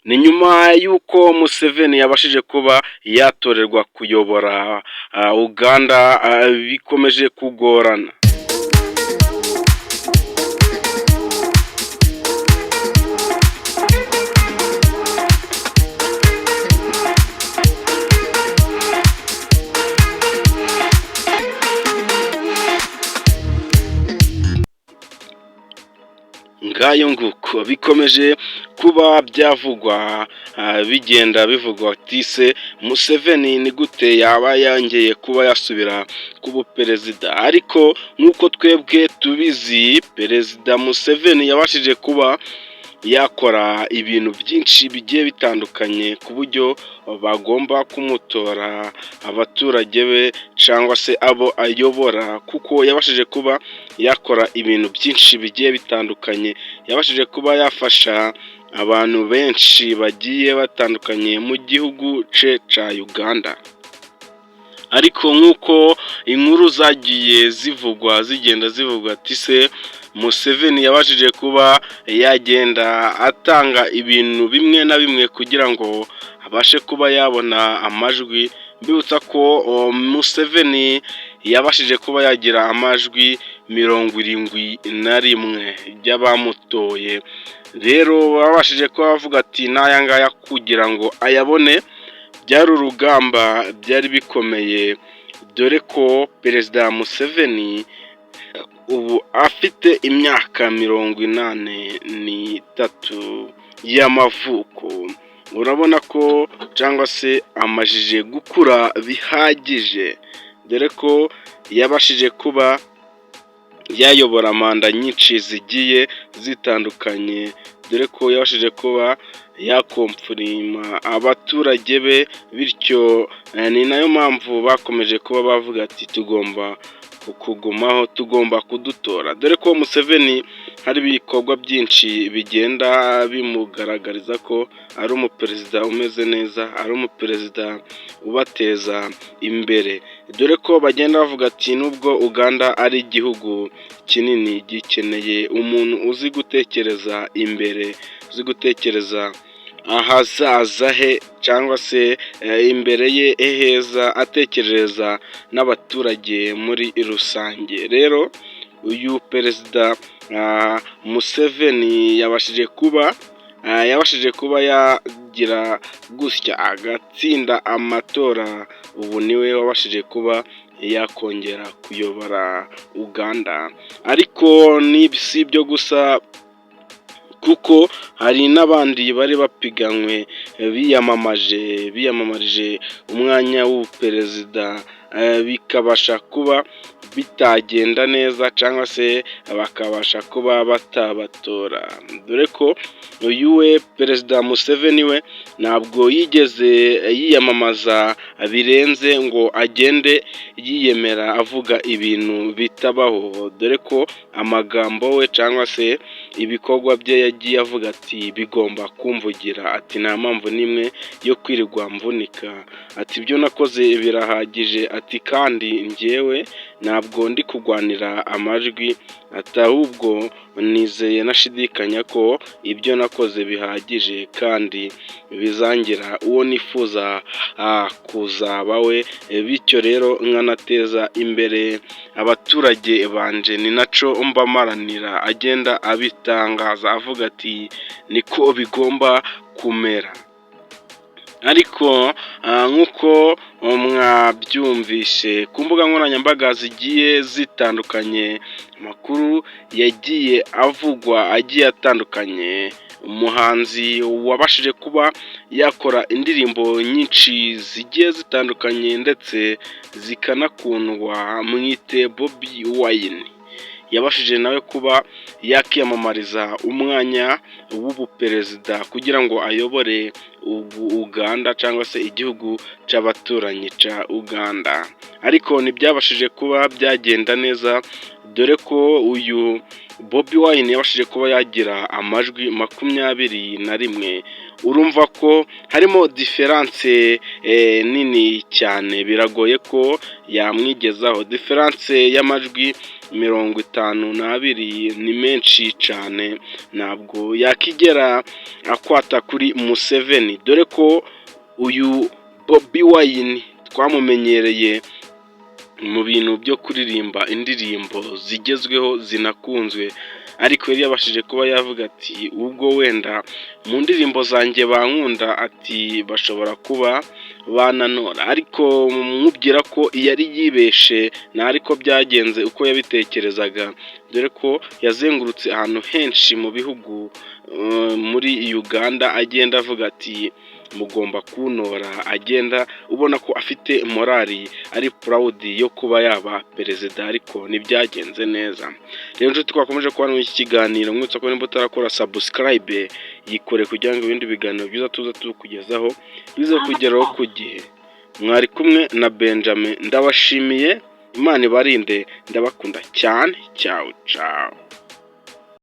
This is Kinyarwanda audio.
Ni nyuma y'uko Museveni yabashije kuba yatorerwa kuyobora Uganda, bikomeje kugorana. Ngayo nguko bikomeje kuba byavugwa, bigenda bivugwa ati se Museveni ni gute yaba yongeye kuba yasubira ku buperezida, ariko nk'uko twebwe tubizi perezida Museveni yabashije kuba yakora ibintu byinshi bigiye bitandukanye ku buryo bagomba kumutora abaturage be cyangwa se abo ayobora, kuko yabashije kuba yakora ibintu byinshi bigiye bitandukanye, yabashije kuba yafasha abantu benshi bagiye batandukanye mu gihugu cye cya Uganda. Ariko nk'uko inkuru zagiye zigenda zivugwa ati se Museveni yabashije kuba yagenda atanga ibintu bimwe na bimwe kugira ngo abashe kuba yabona amajwi. Mbibutsa ko Museveni yabashije kuba yagira amajwi 71 y'abamutoye. Rero babashije kuba bavuga ati n'aya ngaya kugira ngo ayabone byari urugamba, byari bikomeye, dore ko perezida Museveni ubu afite imyaka 83 y'amavuko. Urabona ko cyangwa se amajije gukura bihagije, dore ko yabashije kuba yayobora manda nyinshi zigiye zitandukanye, dore ko yabashije kuba yakomfurima abaturage be, bityo ni nayo mpamvu bakomeje kuba bavuga ati tugomba kugumaho, tugomba kudutora, dore ko Museveni hari ibikorwa byinshi bigenda bimugaragariza ko ari umuperezida umeze neza, ari umuperezida ubateza imbere, dore ko bagenda bavuga ati nubwo Uganda ari igihugu kinini gikeneye umuntu uzi gutekereza imbere, uzi gutekereza ahazaza he cyangwa se imbere ye heza, atekereza n'abaturage muri rusange. Rero uyu perezida Museveni yabashije kuba yagira gutya agatsinda amatora, ubu niwe wabashije kuba yakongera kuyobora Uganda. Ariko si ibyo gusa, kuko hari n'abandi bari bapiganywe biyamamarije umwanya w'ubuperezida, bikabasha kuba bitagenda neza cyangwa se bakabasha kuba batabatora, dore ko uyu we perezida Museveni we ntabwo yigeze yiyamamaza birenze ngo agende yiyemera avuga ibintu bitabaho, dore ko amagambo we cyangwa se ibikorwa bye yagiye avuga ati bigomba kumvugira, ati nta mpamvu n'imwe yo kwirirwa mvunika, ati ibyo nakoze birahagije, ati kandi njyewe ntabwo ndi kurwanira amajwi, ati ahubwo nizeye nashidikanya ko ibyo nakoze bihagije kandi bizangira uwo nifuza kuzaba we, bityo rero nkanateza imbere abaturage banje, ni naco mbamaranira, agenda abitangaza avuga ati niko bigomba kumera. Ariko nk'uko mwabyumvishe ku mbuga nkoranyambaga zigiye zitandukanye, amakuru yagiye avugwa agiye atandukanye, umuhanzi wabashije kuba yakora indirimbo nyinshi zigiye zitandukanye ndetse zikanakundwa, mwite Bobi Wine, yabashije nawe kuba yakiyamamariza umwanya w'ubuperezida kugira ngo ayobore Uganda cyangwa se igihugu cy'abaturanyi cya Uganda, ariko ntibyabashije kuba byagenda neza, dore ko uyu Bobi Wine yabashije kuba yagira amajwi 21. Urumva ko harimo diferanse nini cyane, biragoye ko yamwigezaho. Diferanse y'amajwi 52 ni menshi cyane, ntabwo yakigera akwata kuri Museveni, dore ko uyu Bobi Wine twamumenyereye mu bintu byo kuririmba indirimbo zigezweho zinakunzwe, ariko yari yabashije kuba yavuga ati ubwo wenda mu ndirimbo zanjye bankunda, ati bashobora kuba bananora, ariko mubwira ko yari yibeshe, nta ariko byagenze uko yabitekerezaga, dore ko yazengurutse ahantu henshi mu bihugu muri Uganda agenda avuga ati mugomba kuntora, agenda ubona ko afite morali, ari proud yo kuba yaba perezida, ariko ntibyagenze neza. Rero nshuti twakomeje kubana muri iki kiganiro, mwitsa ko nimba utarakora subscribe yikore kugira ngo ibindi biganiro byiza tuza tukugezaho bize kugeraho ku gihe. Mwari kumwe na Benjamin, ndabashimiye, Imana ibarinde, ndabakunda cyane, ciao ciao.